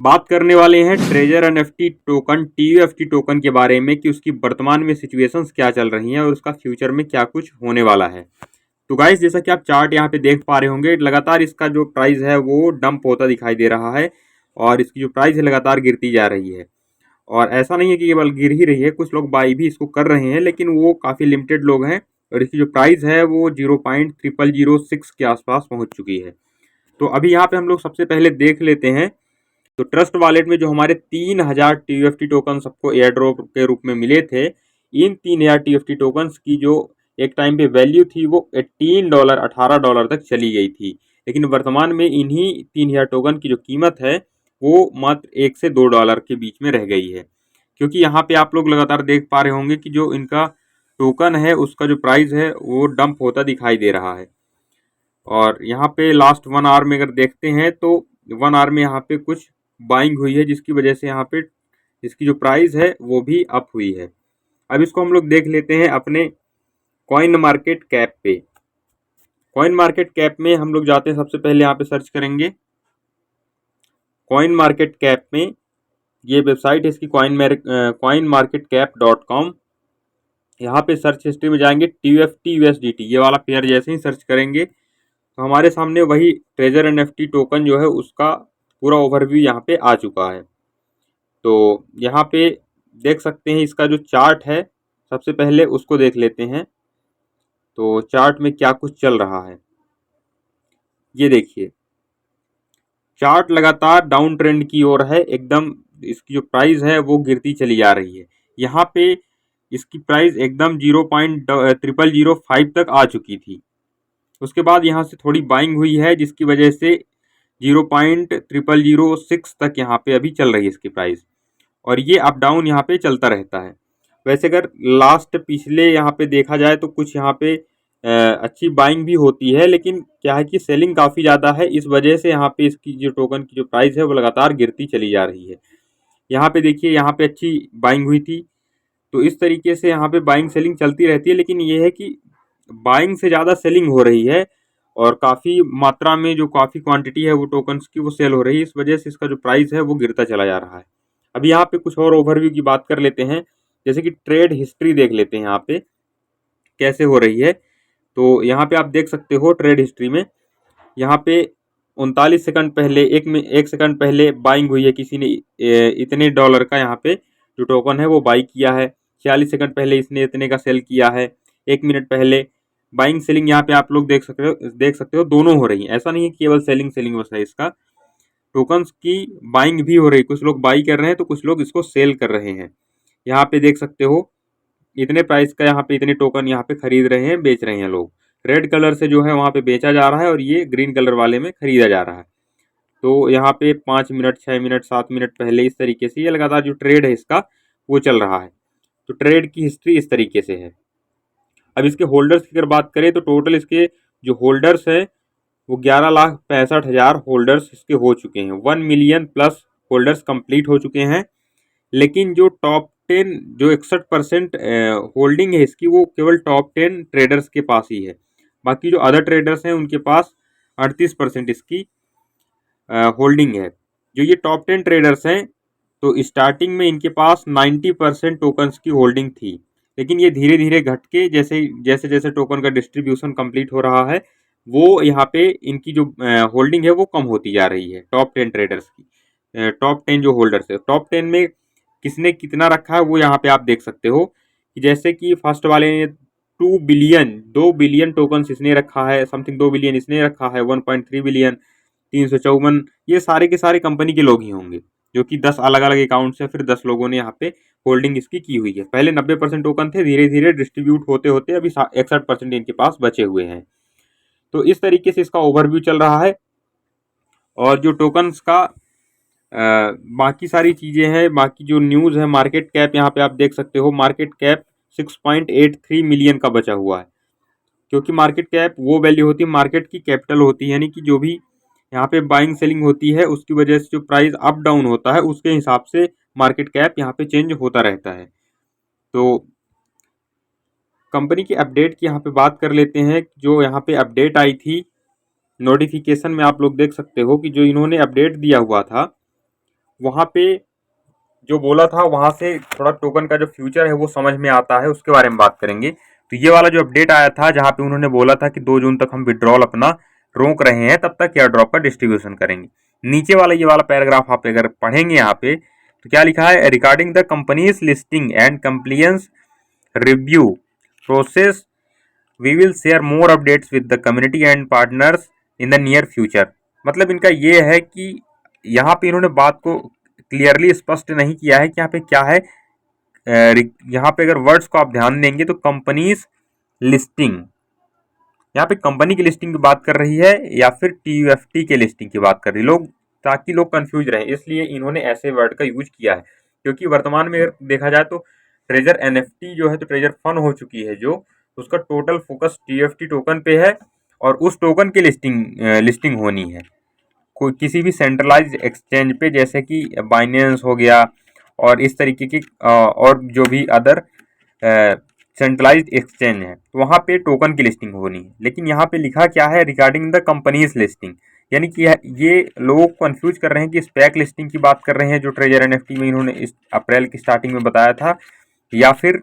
बात करने वाले हैं ट्रेजर एनएफटी टोकन टीयूएफटी टोकन के बारे में कि उसकी वर्तमान में सिचुएशंस क्या चल रही हैं और उसका फ्यूचर में क्या कुछ होने वाला है। तो गाइस, जैसा कि आप चार्ट यहाँ पे देख पा रहे होंगे, लगातार इसका जो प्राइस है वो डंप होता दिखाई दे रहा है और इसकी जो प्राइस है लगातार गिरती जा रही है। और ऐसा नहीं है कि केवल गिर ही रही है, कुछ लोग बाई भी इसको कर रहे हैं, लेकिन वो काफ़ी लिमिटेड लोग हैं और इसकी जो प्राइस है वो 0.0006 के आसपास पहुंच चुकी है। तो अभी यहाँ पे हम लोग सबसे पहले देख लेते हैं। तो ट्रस्ट वॉलेट में जो हमारे 3000 टीयूएफटी टोकन सबको एयर ड्रॉप के रूप में मिले थे, इन 3000 टीयूएफटी टोकन्स की जो एक टाइम पे वैल्यू थी वो $18 तक चली गई थी। लेकिन वर्तमान में इन्हीं 3000 टोकन की जो कीमत है वो मात्र $1 से $2 के बीच में रह गई है। क्योंकि यहाँ पे आप लोग लगातार देख पा रहे होंगे कि जो इनका टोकन है उसका जो प्राइस है वो डंप होता दिखाई दे रहा है। और यहाँ पे लास्ट 1 आवर में अगर देखते हैं तो 1 आवर में यहाँ पे कुछ बाइंग हुई है, जिसकी वजह से यहाँ पे इसकी जो प्राइस है वो भी अप हुई है। अब इसको हम लोग देख लेते हैं अपने कॉइन मार्केट कैप पे। कॉइन मार्केट कैप में हम लोग जाते हैं, सबसे पहले यहाँ पे सर्च करेंगे कॉइन मार्केट कैप में। ये वेबसाइट है इसकी coinmarketcap.com। यहाँ पे सर्च हिस्ट्री में जाएंगे TUFT USDT, ये वाला पेयर जैसे ही सर्च करेंगे तो हमारे सामने वही ट्रेजर एनएफटी टोकन जो है उसका पूरा ओवरव्यू यहाँ पे आ चुका है। तो यहाँ पे देख सकते हैं इसका जो चार्ट है, सबसे पहले उसको देख लेते हैं। तो चार्ट में क्या कुछ चल रहा है ये देखिए। चार्ट लगातार डाउन ट्रेंड की ओर है, एकदम इसकी जो प्राइस है वो गिरती चली जा रही है। यहाँ पे इसकी प्राइस एकदम 0.0005 तक आ चुकी थी। उसके बाद यहाँ से थोड़ी बाइंग हुई है, जिसकी वजह से 0.0006 तक यहाँ पे अभी चल रही है इसकी प्राइस। और ये अप डाउन यहाँ पे चलता रहता है। वैसे अगर लास्ट पिछले यहाँ पे देखा जाए तो कुछ यहाँ पे अच्छी बाइंग भी होती है, लेकिन क्या है कि सेलिंग काफ़ी ज़्यादा है, इस वजह से यहाँ पे इसकी जो टोकन की जो प्राइस है वो लगातार गिरती चली जा रही है। यहाँ पे देखिए, यहाँ पे अच्छी बाइंग हुई थी। तो इस तरीके से यहाँ पे बाइंग सेलिंग चलती रहती है, लेकिन ये है कि बाइंग से ज़्यादा सेलिंग हो रही है और काफ़ी मात्रा में जो काफ़ी क्वांटिटी है वो टोकन्स की वो सेल हो रही है। इस वजह से इसका जो प्राइस है वो गिरता चला जा रहा है। अभी यहाँ पे कुछ और ओवरव्यू की बात कर लेते हैं, जैसे कि ट्रेड हिस्ट्री देख लेते हैं यहाँ पे कैसे हो रही है। तो यहाँ पे आप देख सकते हो ट्रेड हिस्ट्री में, यहाँ पे 39 सेकंड पहले, एक सेकंड पहले बाइंग हुई है, किसी ने इतने डॉलर का यहाँ पे जो टोकन है वो बाई किया है। 46 सेकंड पहले इसने इतने का सेल किया है। 1 मिनट पहले बाइंग सेलिंग यहाँ पे आप लोग देख सकते हो दोनों हो रही है। ऐसा नहीं है केवल सेलिंग बस है, इसका टोकन्स की बाइंग भी हो रही है। कुछ लोग बाई कर रहे हैं तो कुछ लोग इसको सेल कर रहे हैं। यहाँ पे देख सकते हो इतने प्राइस का यहाँ पे इतने टोकन यहाँ पे खरीद रहे हैं, बेच रहे हैं लोग। रेड कलर से जो है वहाँ पे बेचा जा रहा है और ये ग्रीन कलर वाले में खरीदा जा रहा है। तो यहाँ पे 5 मिनट, 6 मिनट, 7 मिनट पहले इस तरीके से ये लगातार जो ट्रेड है इसका वो चल रहा है। तो ट्रेड की हिस्ट्री इस तरीके से है। अब इसके होल्डर्स की अगर बात करें तो टोटल इसके जो होल्डर्स हैं वो 11,65,000 होल्डर्स इसके हो चुके हैं। 1 मिलियन प्लस होल्डर्स कंप्लीट हो चुके हैं। लेकिन जो टॉप 10 जो 61% होल्डिंग है इसकी, वो केवल टॉप 10 ट्रेडर्स के पास ही है। बाकी जो अदर ट्रेडर्स हैं उनके पास 38% इसकी होल्डिंग है। जो ये टॉप 10 ट्रेडर्स हैं तो स्टार्टिंग में इनके पास 90% टोकन्स की होल्डिंग थी, लेकिन ये धीरे धीरे घट के जैसे जैसे जैसे टोकन का डिस्ट्रीब्यूशन कंप्लीट हो रहा है वो यहाँ पे इनकी जो होल्डिंग है वो कम होती जा रही है। टॉप 10 ट्रेडर्स की, टॉप 10 जो होल्डर्स है, टॉप 10 में किसने कितना रखा है वो यहाँ पे आप देख सकते हो कि जैसे कि फर्स्ट वाले ने 2 बिलियन टोकन इसने रखा है, समथिंग 2 बिलियन इसने रखा है, 1.3 बिलियन, 354, ये सारे के सारे कंपनी के लोग ही होंगे, जो कि 10 अलग अलग अकाउंट से फिर 10 लोगों ने यहाँ पे होल्डिंग इसकी की हुई है। पहले 90% टोकन थे, धीरे धीरे डिस्ट्रीब्यूट होते होते अभी 61% इनके पास बचे हुए हैं। तो इस तरीके से इसका ओवरव्यू चल रहा है। और जो टोकन्स का बाकी सारी चीज़ें हैं, बाकी जो न्यूज़ है, मार्केट कैप यहाँ पे आप देख सकते हो, मार्केट कैप 6.83 मिलियन का बचा हुआ है। क्योंकि मार्केट कैप वो वैल्यू होती है, मार्केट की कैपिटल होती है, यानी कि जो भी यहाँ पे बाइंग सेलिंग होती है उसकी वजह से जो प्राइस अप डाउन होता है उसके हिसाब से मार्केट कैप यहाँ पे चेंज होता रहता है। तो कंपनी की अपडेट की यहाँ पे बात कर लेते हैं। जो यहाँ पे अपडेट आई थी नोटिफिकेशन में आप लोग देख सकते हो कि जो इन्होंने अपडेट दिया हुआ था वहाँ पे जो बोला था वहाँ से थोड़ा टोकन का जो फ्यूचर है वो समझ में आता है, उसके बारे में बात करेंगे। तो ये वाला जो अपडेट आया था जहाँ पे उन्होंने बोला था कि 2 जून तक हम विड्रॉल अपना रोक रहे हैं, तब तक एयर ड्रॉप का डिस्ट्रीब्यूशन करेंगे। नीचे वाला ये वाला पैराग्राफ आप अगर पढ़ेंगे यहाँ पे तो क्या लिखा है, regarding the company's listing and compliance review process we will share more updates with the community and partners in the near future. मतलब इनका ये है कि यहाँ पे इन्होंने बात को क्लियरली स्पष्ट नहीं किया है कि यहाँ पे क्या है। यहाँ पे अगर वर्ड्स को आप ध्यान देंगे तो कंपनीज लिस्टिंग, यहाँ पे कंपनी की लिस्टिंग की बात कर रही है या फिर टीयूएफटी के लिस्टिंग की बात कर रही है, लोग ताकि लोग कंफ्यूज रहे, इसलिए इन्होंने ऐसे वर्ड का यूज किया है। क्योंकि वर्तमान में अगर देखा जाए तो ट्रेजर एनएफटी जो है तो ट्रेजर फन हो चुकी है, जो उसका टोटल फोकस टीएफटी टोकन पे है और उस टोकन की लिस्टिंग होनी है कोई किसी भी सेंट्रलाइज्ड एक्सचेंज पे, जैसे कि बाइनेंस हो गया और इस तरीके की और जो भी अदर सेंट्रलाइज्ड एक्सचेंज है, तो वहाँ पे टोकन की लिस्टिंग होनी है। लेकिन यहाँ पे लिखा क्या है, रिगार्डिंग द कंपनीज लिस्टिंग, यानी कि ये लोगों को कंफ्यूज कर रहे हैं कि स्पैक लिस्टिंग की बात कर रहे हैं जो ट्रेजर एनएफटी में इन्होंने इस अप्रैल की स्टार्टिंग में बताया था, या फिर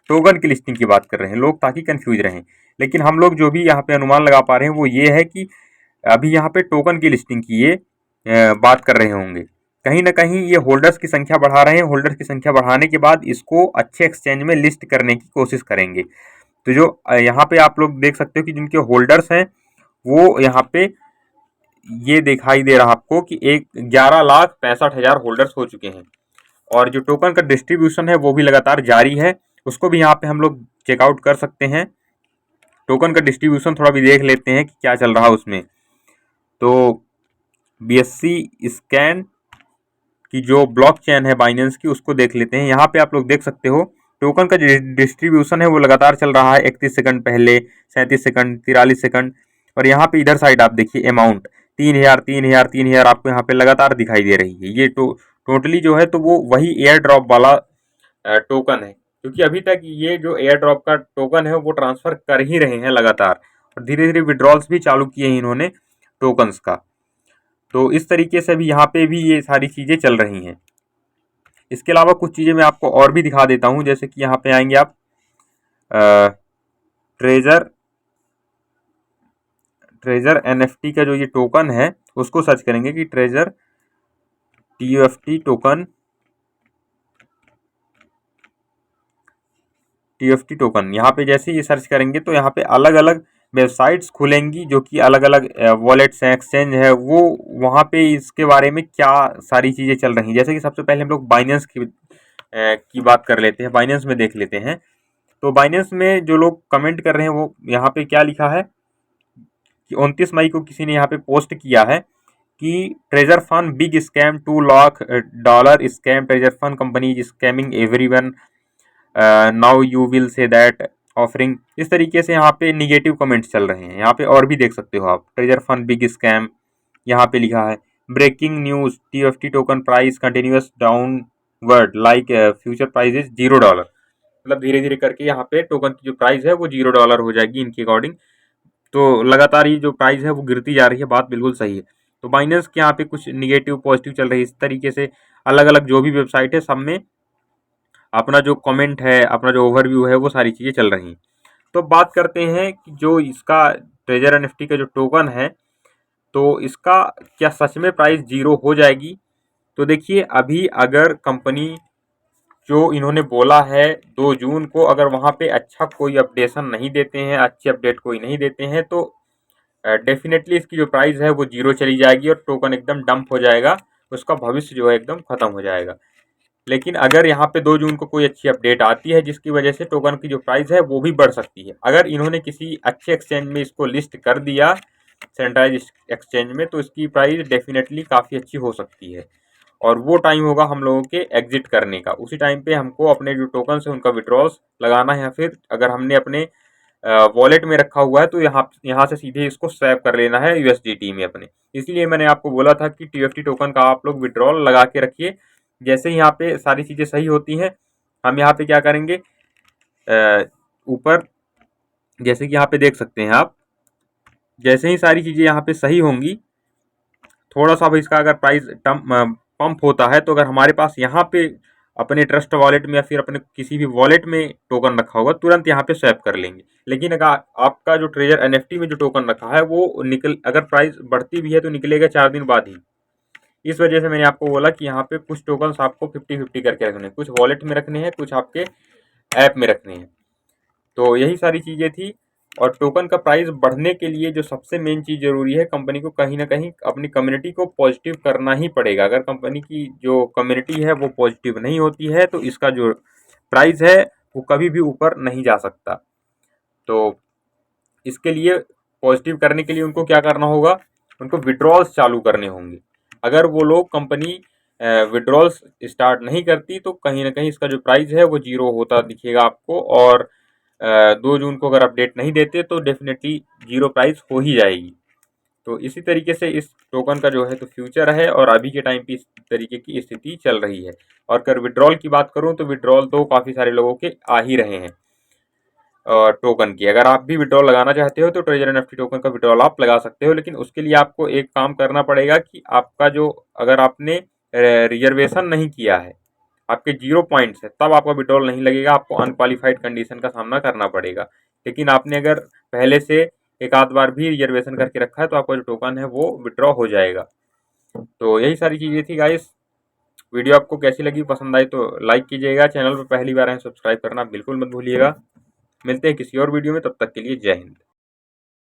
टोकन की लिस्टिंग की बात कर रहे हैं लोग, ताकि कंफ्यूज रहें। लेकिन हम लोग जो भी यहाँ पे अनुमान लगा पा रहे हैं वो ये है कि अभी यहाँ पे टोकन की लिस्टिंग की ये बात कर रहे होंगे। कहीं ना कहीं ये होल्डर्स की संख्या बढ़ा रहे हैं, होल्डर्स की संख्या बढ़ाने के बाद इसको अच्छे एक्सचेंज में लिस्ट करने की कोशिश करेंगे। तो जो यहाँ पे आप लोग देख सकते हो कि जिनके होल्डर्स हैं वो यहाँ पे ये दिखाई दे रहा आपको कि 11,65,000 होल्डर्स हो चुके हैं। और जो टोकन का डिस्ट्रीब्यूशन है वो भी लगातार जारी है, उसको भी यहाँ पे हम लोग चेकआउट कर सकते हैं। टोकन का डिस्ट्रीब्यूशन थोड़ा भी देख लेते हैं कि क्या चल रहा है उसमें। तो BSC स्कैन की जो ब्लॉक चेन है बाइनेंस की, उसको देख लेते हैं। यहाँ पे आप लोग देख सकते हो टोकन का डिस्ट्रीब्यूशन है वो लगातार चल रहा है, 31 सेकंड पहले, 37 सेकंड, 43 सेकंड। और यहाँ पे इधर साइड आप देखिए अमाउंट 3,000 3,000 3,000 आपको यहाँ पे लगातार दिखाई दे रही है। ये टोटली जो है तो वो वही एयर ड्रॉप वाला टोकन है, क्योंकि अभी तक ये जो एयर ड्रॉप का टोकन है वो ट्रांसफर कर ही रहे हैं लगातार, और धीरे धीरे विड्रॉल्स भी चालू किए हैं इन्होंने टोकन्स का। तो इस तरीके से भी यहाँ पे भी ये सारी चीज़ें चल रही हैं। इसके अलावा कुछ चीज़ें मैं आपको और भी दिखा देता हूँ, जैसे कि यहाँ पे आएंगे आप ट्रेजर एनएफटी का जो ये टोकन है उसको सर्च करेंगे कि ट्रेजर टीयूएफटी टोकन। यहाँ पे जैसे ये सर्च करेंगे तो यहाँ पे अलग अलग वेबसाइट्स खुलेंगी जो कि अलग अलग वॉलेट्स हैं, एक्सचेंज है, वो वहाँ पे इसके बारे में क्या सारी चीज़ें चल रही हैं। जैसे कि सबसे पहले हम लोग बाइनेंस की बात कर लेते हैं, बाइनेंस में देख लेते हैं। तो बाइनेंस में जो लोग कमेंट कर रहे हैं वो यहाँ पे क्या लिखा है कि 29 मई को किसी ने यहाँ पे पोस्ट किया है कि treasure fund big scam, $2 lakh scam, treasure fund company is scamming everyone, now you will say that offering. इस तरीके से यहाँ पे निगेटिव कमेंट्स चल रहे हैं। यहाँ पे और भी देख सकते हो आप, ट्रेजर फंड बिग स्कैम, यहाँ पे लिखा है breaking news, TFT token price continuous downward like future price is $0। मतलब धीरे धीरे करके यहाँ पे टोकन की जो प्राइस है वो $0 हो जाएगी इनके अकॉर्डिंग। तो लगातार ये जो प्राइस है वो गिरती जा रही है, बात बिल्कुल सही है। तो बाइनेंस के यहाँ पे कुछ निगेटिव पॉजिटिव चल रही है। इस तरीके से अलग अलग जो भी वेबसाइट है सब में अपना जो कमेंट है, अपना जो ओवरव्यू है, वो सारी चीज़ें चल रही हैं। तो बात करते हैं कि जो इसका ट्रेजर एनएफटी का जो टोकन है तो इसका क्या सच में प्राइस 0 हो जाएगी। तो देखिए अभी अगर कंपनी जो इन्होंने बोला है 2 जून को, अगर वहाँ पे अच्छा कोई अपडेशन नहीं देते हैं, अच्छी अपडेट कोई नहीं देते हैं, तो डेफिनेटली इसकी जो प्राइस है वो 0 चली जाएगी और टोकन एकदम डंप हो जाएगा, उसका भविष्य जो है एकदम खत्म हो जाएगा। लेकिन अगर यहाँ पे 2 जून को कोई अच्छी अपडेट आती है जिसकी वजह से टोकन की जो प्राइस है वो भी बढ़ सकती है, अगर इन्होंने किसी अच्छे एक्सचेंज में इसको लिस्ट कर दिया सेंट्रलाइज एक्सचेंज में, तो इसकी प्राइस डेफिनेटली काफ़ी अच्छी हो सकती है। और वो टाइम होगा हम लोगों के एग्जिट करने का, उसी टाइम पे हमको अपने जो टोकन है उनका विड्रॉल्स लगाना है, या फिर अगर हमने अपने वॉलेट में रखा हुआ है तो यहाँ से सीधे इसको स्वैप कर लेना है यूएसडीटी में अपने। इसलिए मैंने आपको बोला था कि टीएफटी टोकन का आप लोग विड्रॉल लगा के रखिए। जैसे ही यहाँ पे सारी चीज़ें सही होती हैं, हम यहाँ पे क्या करेंगे, ऊपर जैसे कि यहाँ पे देख सकते हैं आप, जैसे ही सारी चीज़ें यहाँ पे सही होंगी, थोड़ा सा अब इसका अगर प्राइस पंप होता है, तो अगर हमारे पास यहाँ पे अपने ट्रस्ट वॉलेट में या फिर अपने किसी भी वॉलेट में टोकन रखा होगा, तुरंत यहाँ पे स्वैप कर लेंगे। लेकिन अगर आपका जो ट्रेजर एनएफटी में जो टोकन रखा है वो अगर प्राइस बढ़ती भी है तो निकलेगा 4 दिन बाद ही। इस वजह से मैंने आपको बोला कि यहाँ पे कुछ टोकन्स आपको 50-50 करके रखने हैं, कुछ वॉलेट में रखने हैं, कुछ आपके ऐप में रखने हैं। तो यही सारी चीज़ें थी। और टोकन का प्राइस बढ़ने के लिए जो सबसे मेन चीज़ ज़रूरी है, कंपनी को कहीं ना कहीं अपनी कम्युनिटी को पॉजिटिव करना ही पड़ेगा। अगर कंपनी की जो कम्युनिटी है वो पॉजिटिव नहीं होती है तो इसका जो प्राइस है वो कभी भी ऊपर नहीं जा सकता। तो इसके लिए पॉजिटिव करने के लिए उनको क्या करना होगा, उनको विड्रॉल्स चालू करने होंगे। अगर वो लोग कंपनी विड्रॉल्स स्टार्ट नहीं करती तो कहीं ना कहीं इसका जो प्राइस है वो जीरो होता दिखेगा आपको। और 2 जून को अगर अपडेट नहीं देते तो डेफिनेटली जीरो प्राइस हो ही जाएगी। तो इसी तरीके से इस टोकन का जो है तो फ्यूचर है और अभी के टाइम पे इस तरीके की स्थिति चल रही है। और अगर विड्रॉल की बात करूं तो विड्रॉल तो काफ़ी सारे लोगों के आ ही रहे हैं टोकन की। अगर आप भी विड्रॉल लगाना चाहते हो तो ट्रेजर एनएफटी टोकन का विड्रॉल आप लगा सकते हो, लेकिन उसके लिए आपको एक काम करना पड़ेगा कि आपका जो, अगर आपने रिजर्वेशन नहीं किया है, आपके 0 पॉइंट्स है, तब आपका विड्रॉल नहीं लगेगा, आपको अनक्वालिफाइड कंडीशन का सामना करना पड़ेगा। लेकिन आपने अगर पहले से एक आध बार भी रिजर्वेशन करके रखा है तो आपका जो टोकन है वो विड्रॉ हो जाएगा। तो यही सारी चीज़ें थी गाइस। वीडियो आपको कैसी लगी, पसंद आई तो लाइक कीजिएगा, चैनल पर पहली बार आए सब्सक्राइब करना बिल्कुल मत भूलिएगा। मिलते हैं किसी और वीडियो में, तब तक के लिए जय हिंद।